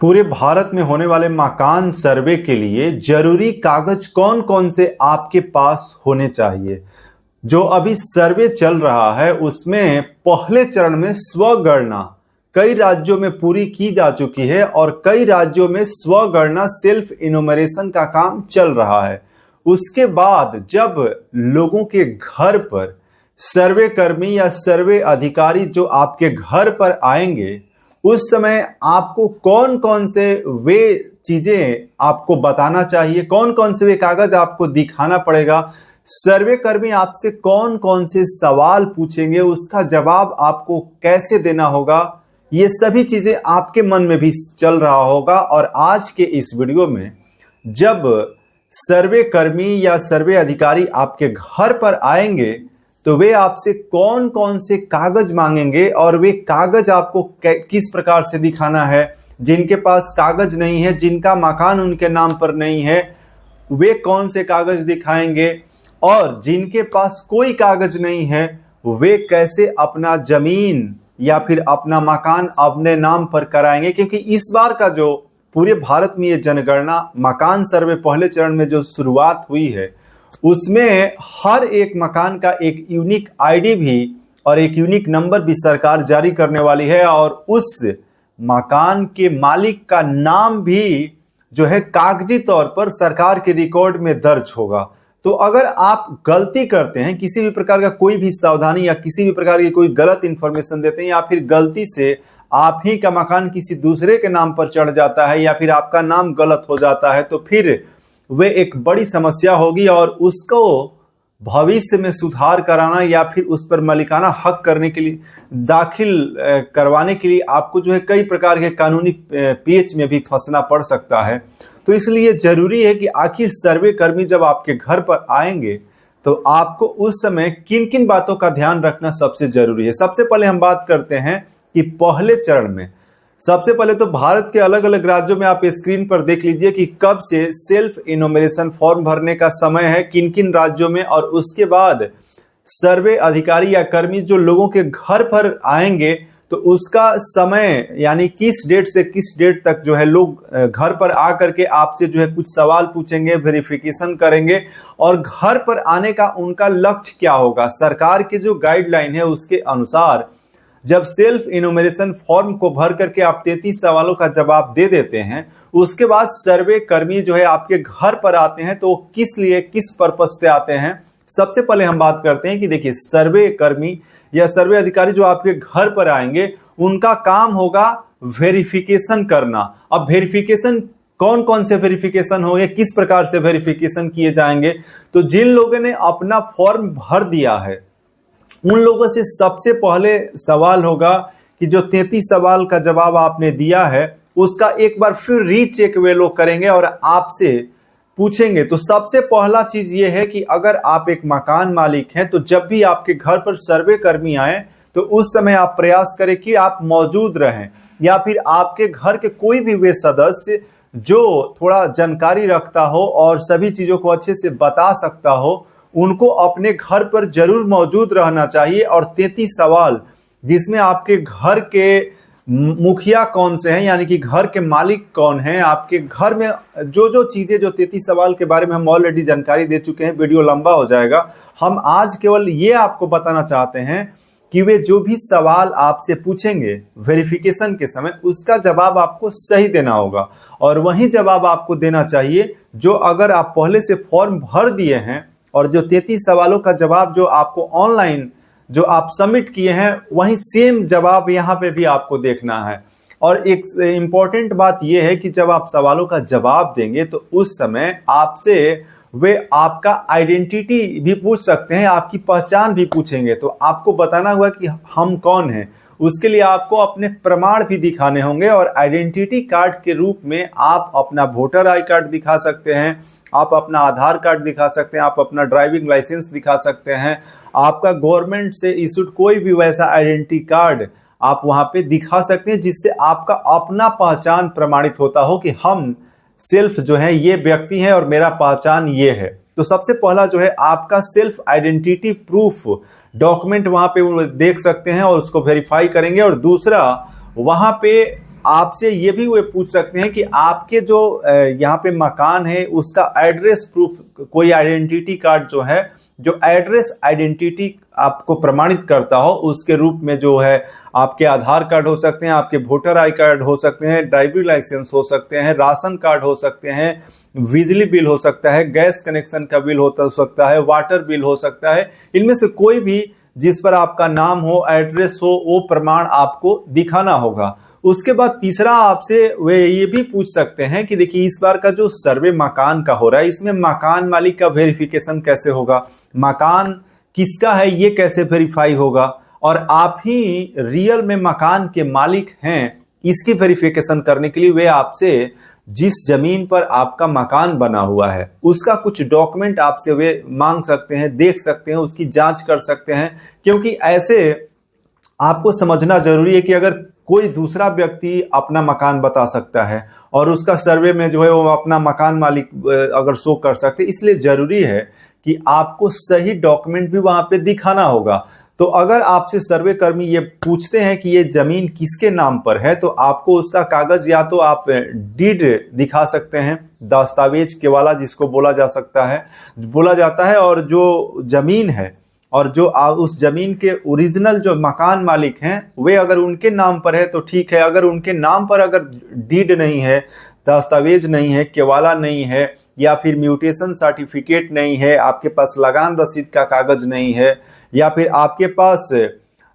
पूरे भारत में होने वाले मकान सर्वे के लिए जरूरी कागज कौन कौन से आपके पास होने चाहिए। जो अभी सर्वे चल रहा है उसमें पहले चरण में स्वगणना कई राज्यों में पूरी की जा चुकी है और कई राज्यों में स्वगणना सेल्फ इनुमरेशन का काम चल रहा है। उसके बाद जब लोगों के घर पर सर्वे कर्मी या सर्वे अधिकारी जो आपके घर पर आएंगे उस समय आपको कौन कौन से वे चीजें आपको बताना चाहिए, कौन कौन से वे कागज आपको दिखाना पड़ेगा, सर्वे कर्मी आपसे कौन कौन से सवाल पूछेंगे, उसका जवाब आपको कैसे देना होगा, ये सभी चीजें आपके मन में भी चल रहा होगा। और आज के इस वीडियो में जब सर्वे कर्मी या सर्वे अधिकारी आपके घर पर आएंगे तो वे आपसे कौन कौन से कागज मांगेंगे और वे कागज आपको किस प्रकार से दिखाना है। जिनके पास कागज नहीं है, जिनका मकान उनके नाम पर नहीं है, वे कौन से कागज दिखाएंगे, और जिनके पास कोई कागज नहीं है वे कैसे अपना जमीन या फिर अपना मकान अपने नाम पर कराएंगे। क्योंकि इस बार का जो पूरे भारत में ये जनगणना मकान सर्वे पहले चरण में जो शुरुआत हुई है उसमें हर एक मकान का एक यूनिक आईडी भी और एक यूनिक नंबर भी सरकार जारी करने वाली है और उस मकान के मालिक का नाम भी जो है कागजी तौर पर सरकार के रिकॉर्ड में दर्ज होगा। तो अगर आप गलती करते हैं, किसी भी प्रकार का कोई भी सावधानी या किसी भी प्रकार की कोई गलत इंफॉर्मेशन देते हैं या फिर गलती से आप ही का मकान किसी दूसरे के नाम पर चढ़ जाता है या फिर आपका नाम गलत हो जाता है तो फिर वे एक बड़ी समस्या होगी और उसको भविष्य में सुधार कराना या फिर उस पर मालिकाना हक करने के लिए दाखिल करवाने के लिए आपको जो है कई प्रकार के कानूनी पेच में भी फंसना पड़ सकता है। तो इसलिए जरूरी है कि आखिर सर्वे कर्मी जब आपके घर पर आएंगे तो आपको उस समय किन किन बातों का ध्यान रखना सबसे जरूरी है। सबसे पहले हम बात करते हैं कि पहले चरण में सबसे पहले तो भारत के अलग अलग राज्यों में आप स्क्रीन पर देख लीजिए कि कब से सेल्फ इनोमिनेशन फॉर्म भरने का समय है, किन किन राज्यों में, और उसके बाद सर्वे अधिकारी या कर्मी जो लोगों के घर पर आएंगे तो उसका समय यानी किस डेट से किस डेट तक जो है लोग घर पर आकर के आपसे जो है कुछ सवाल पूछेंगे, वेरिफिकेशन करेंगे और घर पर आने का उनका लक्ष्य क्या होगा। सरकार की जो गाइडलाइन है उसके अनुसार जब सेल्फ इनुमरेशन फॉर्म को भर करके आप 33 सवालों का जवाब दे देते हैं उसके बाद सर्वे कर्मी जो है आपके घर पर आते हैं तो किस लिए, किस पर्पस से आते हैं। सबसे पहले हम बात करते हैं कि देखिए सर्वे कर्मी या सर्वे अधिकारी जो आपके घर पर आएंगे उनका काम होगा वेरिफिकेशन करना। अब वेरिफिकेशन कौन कौन से वेरिफिकेशन होंगे, किस प्रकार से वेरिफिकेशन किए जाएंगे, तो जिन लोगों ने अपना फॉर्म भर दिया है उन लोगों से सबसे पहले सवाल होगा कि जो 33 सवाल का जवाब आपने दिया है उसका एक बार फिर रीचेक वे लोग करेंगे और आपसे पूछेंगे। तो सबसे पहला चीज ये है कि अगर आप एक मकान मालिक हैं तो जब भी आपके घर पर सर्वे कर्मी आए तो उस समय आप प्रयास करें कि आप मौजूद रहें या फिर आपके घर के कोई भी वे सदस्य जो थोड़ा जानकारी रखता हो और सभी चीजों को अच्छे से बता सकता हो उनको अपने घर पर जरूर मौजूद रहना चाहिए। और 33 सवाल जिसमें आपके घर के मुखिया कौन से हैं यानी कि घर के मालिक कौन हैं, आपके घर में जो चीजें जो 33 सवाल के बारे में हम ऑलरेडी जानकारी दे चुके हैं, वीडियो लंबा हो जाएगा। हम आज केवल ये आपको बताना चाहते हैं कि वे जो भी सवाल आपसे पूछेंगे वेरिफिकेशन के समय उसका जवाब आपको सही देना होगा और वही जवाब आपको देना चाहिए जो अगर आप पहले से फॉर्म भर दिए हैं और जो 33 सवालों का जवाब जो आपको ऑनलाइन जो आप सबमिट किए हैं वही सेम जवाब यहाँ पे भी आपको देखना है। और एक इम्पॉर्टेंट बात यह है कि जब आप सवालों का जवाब देंगे तो उस समय आपसे वे आपका आइडेंटिटी भी पूछ सकते हैं, आपकी पहचान भी पूछेंगे। तो आपको बताना होगा कि हम कौन हैं, उसके लिए आपको अपने प्रमाण भी दिखाने होंगे और आइडेंटिटी कार्ड के रूप में आप अपना वोटर आई कार्ड दिखा सकते हैं, आप अपना आधार कार्ड दिखा सकते हैं, आप अपना ड्राइविंग लाइसेंस दिखा सकते हैं, आपका गवर्नमेंट से इशूड कोई भी वैसा आइडेंटिटी कार्ड आप वहां पे दिखा सकते हैं जिससे आपका अपना पहचान प्रमाणित होता हो कि हम सेल्फ जो है ये व्यक्ति है और मेरा पहचान ये है। तो सबसे पहला जो है आपका सेल्फ आइडेंटिटी प्रूफ डॉक्यूमेंट वहां पे वो देख सकते हैं और उसको वेरीफाई करेंगे। और दूसरा वहां पे आपसे ये भी वे पूछ सकते हैं कि आपके जो यहाँ पे मकान है उसका एड्रेस प्रूफ, कोई आइडेंटिटी कार्ड जो है, जो एड्रेस आइडेंटिटी आपको प्रमाणित करता हो, उसके रूप में जो है आपके आधार कार्ड हो सकते हैं, आपके वोटर आई कार्ड हो सकते हैं, ड्राइविंग लाइसेंस हो सकते हैं, राशन कार्ड हो सकते हैं, बिजली बिल हो सकता है, गैस कनेक्शन का बिल हो सकता है, वाटर बिल हो सकता है। इनमें से कोई भी जिस पर आपका नाम हो, एड्रेस हो, वो प्रमाण आपको दिखाना होगा। उसके बाद तीसरा आपसे वे ये भी पूछ सकते हैं कि देखिए इस बार का जो सर्वे मकान का हो रहा है, इसमें मकान मालिक का वेरिफिकेशन कैसे होगा, मकान किसका है ये कैसे वेरीफाई होगा, और आप ही रियल में मकान के मालिक हैं, इसकी वेरिफिकेशन करने के लिए वे आपसे जिस जमीन पर आपका मकान बना हुआ है उसका कुछ डॉक्यूमेंट आपसे वे मांग सकते हैं, देख सकते हैं, उसकी जांच कर सकते हैं। क्योंकि ऐसे आपको समझना जरूरी है कि अगर कोई दूसरा व्यक्ति अपना मकान बता सकता है और उसका सर्वे में जो है वो अपना मकान मालिक अगर शो कर सकते, इसलिए जरूरी है कि आपको सही डॉक्यूमेंट भी वहां पे दिखाना होगा। तो अगर आपसे सर्वे कर्मी ये पूछते हैं कि ये जमीन किसके नाम पर है, तो आपको उसका कागज या तो आप डीड दिखा सकते हैं, दस्तावेज केवाला जिसको बोला जाता है, और जो जमीन है और जो उस जमीन के ओरिजिनल जो मकान मालिक हैं वे अगर उनके नाम पर है तो ठीक है। अगर उनके नाम पर अगर डीड नहीं है, दस्तावेज नहीं है, केवाला नहीं है, या फिर म्यूटेशन सर्टिफिकेट नहीं है, आपके पास लगान रसीद का कागज नहीं है, या फिर आपके पास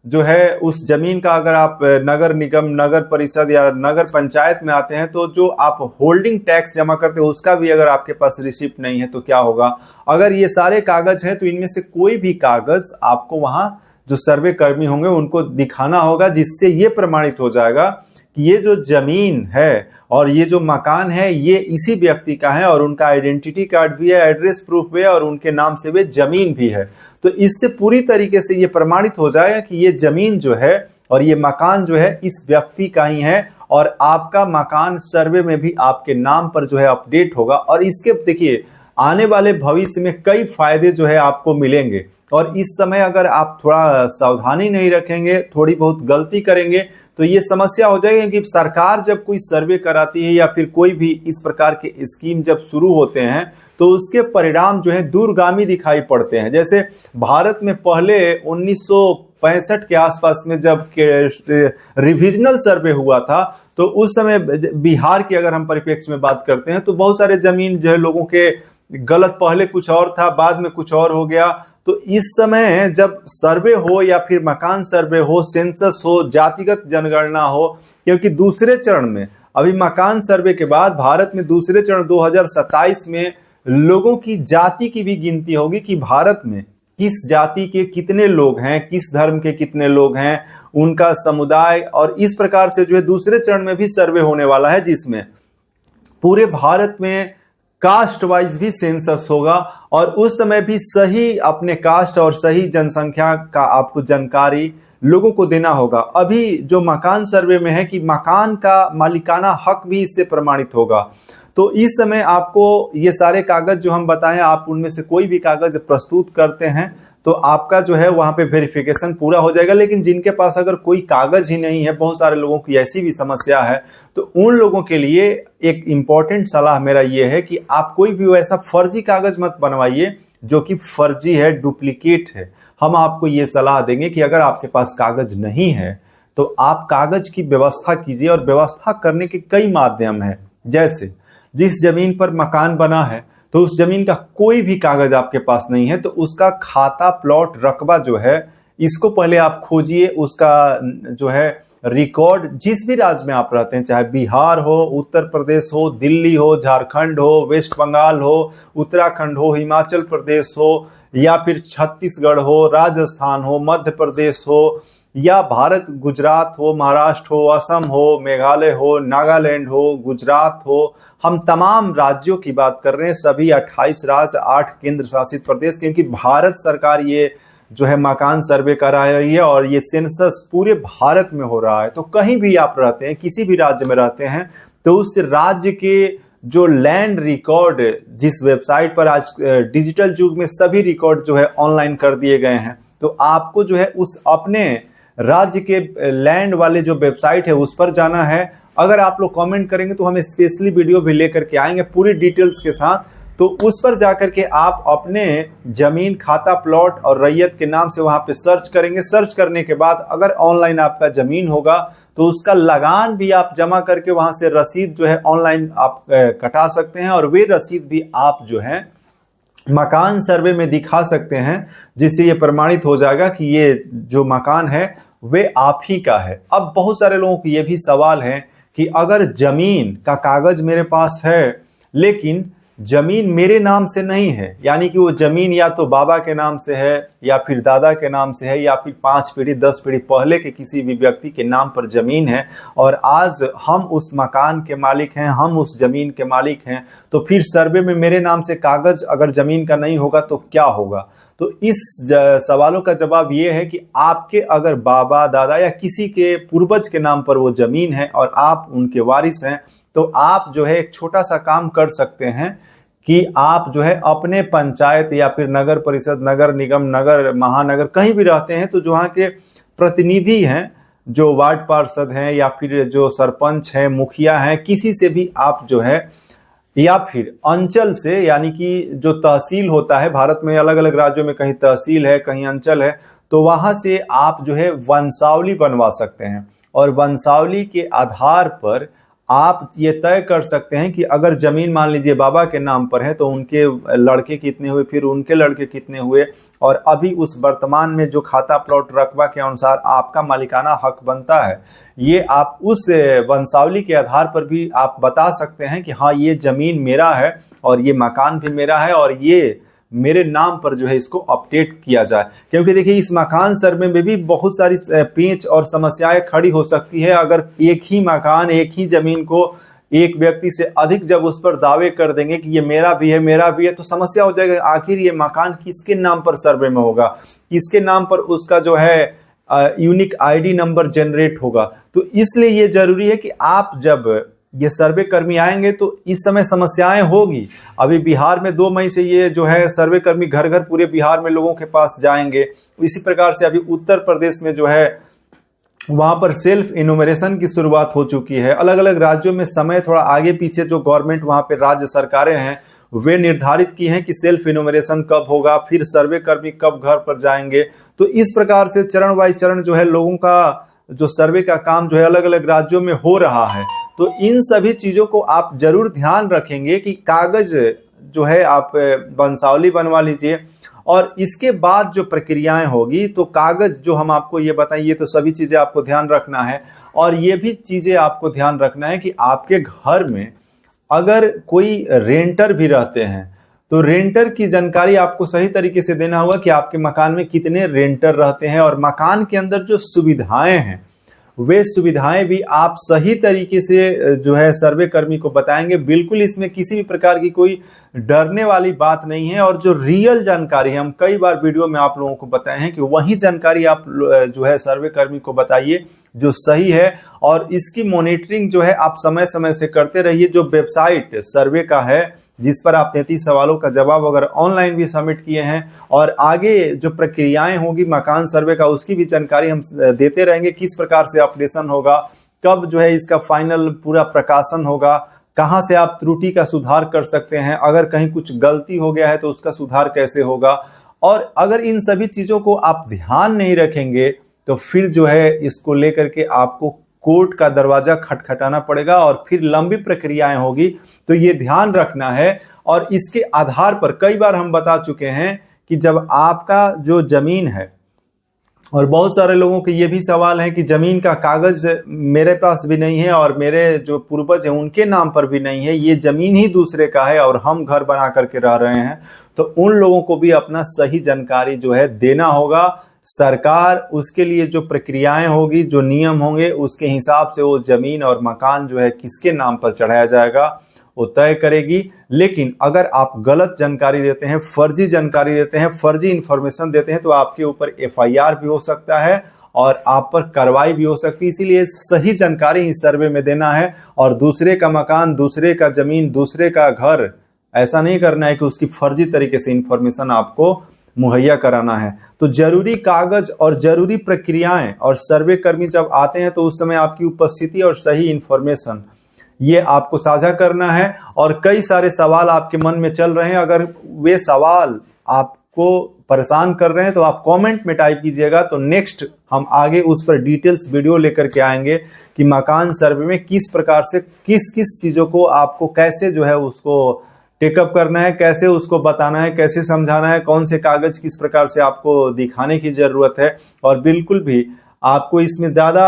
जो है उस जमीन का अगर आप नगर निगम, नगर परिषद या नगर पंचायत में आते हैं तो जो आप होल्डिंग टैक्स जमा करते हो उसका भी अगर आपके पास रिसिप्ट नहीं है तो क्या होगा। अगर ये सारे कागज हैं तो इनमें से कोई भी कागज आपको वहां जो सर्वे कर्मी होंगे उनको दिखाना होगा, जिससे ये प्रमाणित हो जाएगा कि ये जो जमीन है और ये जो मकान है ये इसी व्यक्ति का है, और उनका आइडेंटिटी कार्ड भी है, एड्रेस प्रूफ भी है, और उनके नाम से वे जमीन भी है। तो इससे पूरी तरीके से ये प्रमाणित हो जाएगा कि ये जमीन जो है और ये मकान जो है इस व्यक्ति का ही है, और आपका मकान सर्वे में भी आपके नाम पर जो है अपडेट होगा। और इसके देखिए आने वाले भविष्य में कई फायदे जो है आपको मिलेंगे, और इस समय अगर आप थोड़ा सावधानी नहीं रखेंगे, थोड़ी बहुत गलती करेंगे तो ये समस्या हो जाएगी कि सरकार जब कोई सर्वे कराती है या फिर कोई भी इस प्रकार के स्कीम जब शुरू होते हैं तो उसके परिणाम जो है दूरगामी दिखाई पड़ते हैं। जैसे भारत में पहले 1965 के आसपास में जब रिविजनल सर्वे हुआ था तो उस समय बिहार की अगर हम परिप्रेक्ष्य में बात करते हैं तो बहुत सारे जमीन जो है लोगों के गलत, पहले कुछ और था बाद में कुछ और हो गया। तो इस समय जब सर्वे हो या फिर मकान सर्वे हो, सेंसस हो, जातिगत जनगणना हो, क्योंकि दूसरे चरण में अभी मकान सर्वे के बाद भारत में दूसरे चरण 2027 में लोगों की जाति की भी गिनती होगी कि भारत में किस जाति के कितने लोग हैं, किस धर्म के कितने लोग हैं, उनका समुदाय, और इस प्रकार से जो है दूसरे चरण में भी सर्वे होने वाला है जिसमें पूरे भारत में कास्ट वाइज भी सेंसस होगा, और उस समय भी सही अपने कास्ट और सही जनसंख्या का आपको जानकारी लोगों को देना होगा। अभी जो मकान सर्वे में है कि मकान का मालिकाना हक भी इससे प्रमाणित होगा। तो इस समय आपको ये सारे कागज जो हम बताएं, आप उनमें से कोई भी कागज प्रस्तुत करते हैं तो आपका जो है वहां पे वेरिफिकेशन पूरा हो जाएगा। लेकिन जिनके पास अगर कोई कागज ही नहीं है, बहुत सारे लोगों की ऐसी भी समस्या है, तो उन लोगों के लिए एक इम्पॉर्टेंट सलाह मेरा ये है कि आप कोई भी वैसा फर्जी कागज मत बनवाइए जो कि फर्जी है, डुप्लीकेट है। हम आपको ये सलाह देंगे कि अगर आपके पास कागज नहीं है तो आप कागज की व्यवस्था कीजिए, और व्यवस्था करने के कई माध्यम हैं। जैसे जिस जमीन पर मकान बना है तो उस जमीन का कोई भी कागज आपके पास नहीं है तो उसका खाता, प्लॉट, रकबा जो है इसको पहले आप खोजिए। उसका जो है रिकॉर्ड जिस भी राज्य में आप रहते हैं, चाहे बिहार हो, उत्तर प्रदेश हो, दिल्ली हो, झारखंड हो, वेस्ट बंगाल हो, उत्तराखंड हो, हिमाचल प्रदेश हो, या फिर छत्तीसगढ़ हो, राजस्थान हो, मध्य प्रदेश हो, या भारत, गुजरात हो, महाराष्ट्र हो, असम हो, मेघालय हो, नागालैंड हो, गुजरात हो, हम तमाम राज्यों की बात कर रहे हैं, सभी 28 राज्य, 8 केंद्र शासित प्रदेश, क्योंकि भारत सरकार ये जो है मकान सर्वे करा रही है और ये सेंसस पूरे भारत में हो रहा है। तो कहीं भी आप रहते हैं, किसी भी राज्य में रहते हैं, तो उस राज्य के जो लैंड रिकॉर्ड, जिस वेबसाइट पर आज डिजिटल युग में सभी रिकॉर्ड जो है ऑनलाइन कर दिए गए हैं, तो आपको जो है उस अपने राज्य के लैंड वाले जो वेबसाइट है उस पर जाना है, अगर आप लोग कमेंट करेंगे तो हम स्पेशली वीडियो भी लेकर के आएंगे पूरी डिटेल्स के साथ। तो उस पर जाकर के आप अपने जमीन, खाता, प्लॉट और रैयत के नाम से वहां पे सर्च करेंगे। सर्च करने के बाद अगर ऑनलाइन आपका जमीन होगा तो उसका लगान भी आप जमा करके वहां से रसीद जो है ऑनलाइन आप कटा सकते हैं, और वे रसीद भी आप जो है मकान सर्वे में दिखा सकते हैं, जिससे ये प्रमाणित हो जाएगा कि ये जो मकान है वे आप ही का है। अब बहुत सारे लोगों को ये भी सवाल है कि अगर जमीन का कागज मेरे पास है लेकिन जमीन मेरे नाम से नहीं है, यानी कि वो जमीन या तो बाबा के नाम से है या फिर दादा के नाम से है या फिर 5 पीढ़ी 10 पीढ़ी पहले के किसी भी व्यक्ति के नाम पर जमीन है, और आज हम उस मकान के मालिक हैं, हम उस जमीन के मालिक हैं, तो फिर सर्वे में मेरे नाम से कागज अगर जमीन का नहीं होगा तो क्या होगा? तो इस सवालों का जवाब ये है कि आपके अगर बाबा, दादा या किसी के पूर्वज के नाम पर वो जमीन है और आप उनके वारिस हैं, तो आप जो है एक छोटा सा काम कर सकते हैं कि आप जो है अपने पंचायत या फिर नगर परिषद, नगर निगम, नगर महानगर कहीं भी रहते हैं तो जो वहाँ के प्रतिनिधि हैं, जो वार्ड पार्षद हैं या फिर जो सरपंच हैं, मुखिया हैं, किसी से भी आप जो है, या फिर अंचल से, यानी कि जो तहसील होता है, भारत में अलग अलग राज्यों में कहीं तहसील है कहीं अंचल है, तो वहां से आप जो है वंशावली बनवा सकते हैं। और वंशावली के आधार पर आप ये तय कर सकते हैं कि अगर जमीन मान लीजिए बाबा के नाम पर है तो उनके लड़के कितने हुए, फिर उनके लड़के कितने हुए, और अभी उस वर्तमान में जो खाता, प्लॉट, रकबा के अनुसार आपका मालिकाना हक बनता है, ये आप उस वंशावली के आधार पर भी आप बता सकते हैं कि हाँ ये जमीन मेरा है और ये मकान भी मेरा है और ये मेरे नाम पर जो है इसको अपडेट किया जाए। क्योंकि देखिए इस मकान सर्वे में भी बहुत सारी पेंच और समस्याएं खड़ी हो सकती है। अगर एक ही मकान, एक ही जमीन को एक व्यक्ति से अधिक जब उस पर दावे कर देंगे कि ये मेरा भी है, मेरा भी है, तो समस्या हो जाएगी आखिर ये मकान किसके नाम पर सर्वे में होगा, किसके नाम पर उसका जो है यूनिक आईडी नंबर जनरेट होगा। तो इसलिए ये जरूरी है कि आप जब ये सर्वे कर्मी आएंगे तो इस समय समस्याएं होगी। अभी बिहार में 2 मई से ये जो है सर्वे कर्मी घर घर पूरे बिहार में लोगों के पास जाएंगे। इसी प्रकार से अभी उत्तर प्रदेश में जो है वहां पर सेल्फ इन्यूमरेशन की शुरुआत हो चुकी है। अलग अलग राज्यों में समय थोड़ा आगे पीछे जो गवर्नमेंट वहां पे राज्य सरकारें हैं वे निर्धारित की हैं कि सेल्फ इन्यूमरेशन कब होगा, फिर सर्वे कर्मी कब घर पर जाएंगे। तो इस प्रकार से चरण बाई चरण जो है लोगों का जो सर्वे का काम जो है अलग अलग राज्यों में हो रहा है। तो इन सभी चीजों को आप जरूर ध्यान रखेंगे कि कागज जो है आप वंशावली बनवा लीजिए, और इसके बाद जो प्रक्रियाएं होगी तो कागज जो हम आपको ये बताएंगे तो सभी चीजें आपको ध्यान रखना है। और ये भी चीजें आपको ध्यान रखना है कि आपके घर में अगर कोई रेंटर भी रहते हैं तो रेंटर की जानकारी आपको सही तरीके से देना होगा कि आपके मकान में कितने रेंटर रहते हैं, और मकान के अंदर जो सुविधाएं हैं वे सुविधाएं भी आप सही तरीके से जो है सर्वे कर्मी को बताएंगे। बिल्कुल इसमें किसी भी प्रकार की कोई डरने वाली बात नहीं है। और जो रियल जानकारी है, हम कई बार वीडियो में आप लोगों को बताए हैं कि वही जानकारी आप जो है सर्वे कर्मी को बताइए जो सही है, और इसकी मॉनिटरिंग जो है आप समय समय से करते रहिए। जो वेबसाइट सर्वे का है जिस पर आप 33 सवालों का जवाब अगर ऑनलाइन भी सबमिट किए हैं, और आगे जो प्रक्रियाएं होगी मकान सर्वे का उसकी भी जानकारी हम देते रहेंगे, किस प्रकार से अपडेशन होगा, कब जो है इसका फाइनल पूरा प्रकाशन होगा, कहां से आप त्रुटि का सुधार कर सकते हैं, अगर कहीं कुछ गलती हो गया है तो उसका सुधार कैसे होगा। और अगर इन सभी चीजों को आप ध्यान नहीं रखेंगे तो फिर जो है इसको लेकर के आपको कोर्ट का दरवाजा खटखटाना पड़ेगा और फिर लंबी प्रक्रियाएं होगी। तो ये ध्यान रखना है। और इसके आधार पर कई बार हम बता चुके हैं कि जब आपका जो जमीन है, और बहुत सारे लोगों के ये भी सवाल है कि जमीन का कागज मेरे पास भी नहीं है और मेरे जो पूर्वज हैं उनके नाम पर भी नहीं है, ये जमीन ही दूसरे का है और हम घर बना करके रह रहे हैं, तो उन लोगों को भी अपना सही जानकारी जो है देना होगा। सरकार उसके लिए जो प्रक्रियाएं होगी, जो नियम होंगे, उसके हिसाब से वो जमीन और मकान जो है किसके नाम पर चढ़ाया जाएगा वो तय करेगी। लेकिन अगर आप गलत जानकारी देते हैं, फर्जी जानकारी देते हैं, फर्जी इंफॉर्मेशन देते हैं, तो आपके ऊपर FIR भी हो सकता है और आप पर कार्रवाई भी हो सकती है। इसीलिए सही जानकारी इस सर्वे में देना है, और दूसरे का मकान, दूसरे का जमीन, दूसरे का घर ऐसा नहीं करना है कि उसकी फर्जी तरीके से इंफॉर्मेशन आपको मुहैया कराना है। तो जरूरी कागज और जरूरी प्रक्रियाएं और सर्वे कर्मी जब आते हैं तो उस समय आपकी उपस्थिति और सही इंफॉर्मेशन ये आपको साझा करना है। और कई सारे सवाल आपके मन में चल रहे हैं, अगर वे सवाल आपको परेशान कर रहे हैं तो आप कमेंट में टाइप कीजिएगा, तो नेक्स्ट हम आगे उस पर डिटेल्स वीडियो लेकर के आएंगे कि मकान सर्वे में किस प्रकार से किस किस चीज़ों को आपको कैसे जो है उसको टेकअप करना है, कैसे उसको बताना है, कैसे समझाना है, कौन से कागज किस प्रकार से आपको दिखाने की जरूरत है। और बिल्कुल भी आपको इसमें ज़्यादा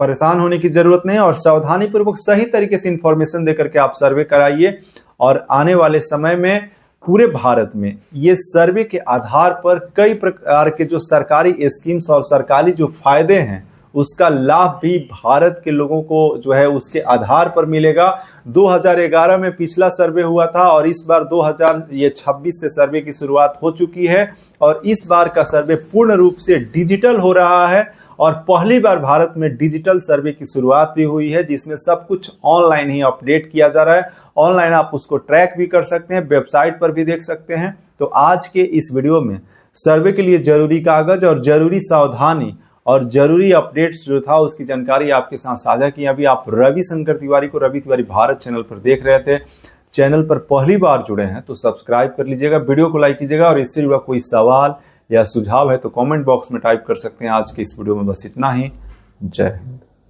परेशान होने की जरूरत नहीं है और सावधानी पूर्वक सही तरीके से इंफॉर्मेशन देकर के आप सर्वे कराइए। और आने वाले समय में पूरे भारत में ये सर्वे के आधार पर कई प्रकार के जो सरकारी स्कीम्स और सरकारी जो फायदे हैं उसका लाभ भी भारत के लोगों को जो है उसके आधार पर मिलेगा। 2011 में पिछला सर्वे हुआ था और इस बार 2026 से सर्वे की शुरुआत हो चुकी है और इस बार का सर्वे पूर्ण रूप से डिजिटल हो रहा है। और पहली बार भारत में डिजिटल सर्वे की शुरुआत भी हुई है जिसमें सब कुछ ऑनलाइन ही अपडेट किया जा रहा है। ऑनलाइन आप उसको ट्रैक भी कर सकते हैं, वेबसाइट पर भी देख सकते हैं। तो आज के इस वीडियो में सर्वे के लिए जरूरी कागज और जरूरी सावधानी और जरूरी अपडेट्स जो था उसकी जानकारी आपके साथ साझा की। अभी आप रविशंकर तिवारी को रवि तिवारी भारत चैनल पर देख रहे थे। चैनल पर पहली बार जुड़े हैं तो सब्सक्राइब कर लीजिएगा, वीडियो को लाइक कीजिएगा और इससे जुड़ा कोई सवाल या सुझाव है तो कमेंट बॉक्स में टाइप कर सकते हैं। आज के इस वीडियो में बस इतना ही। जय हिंद।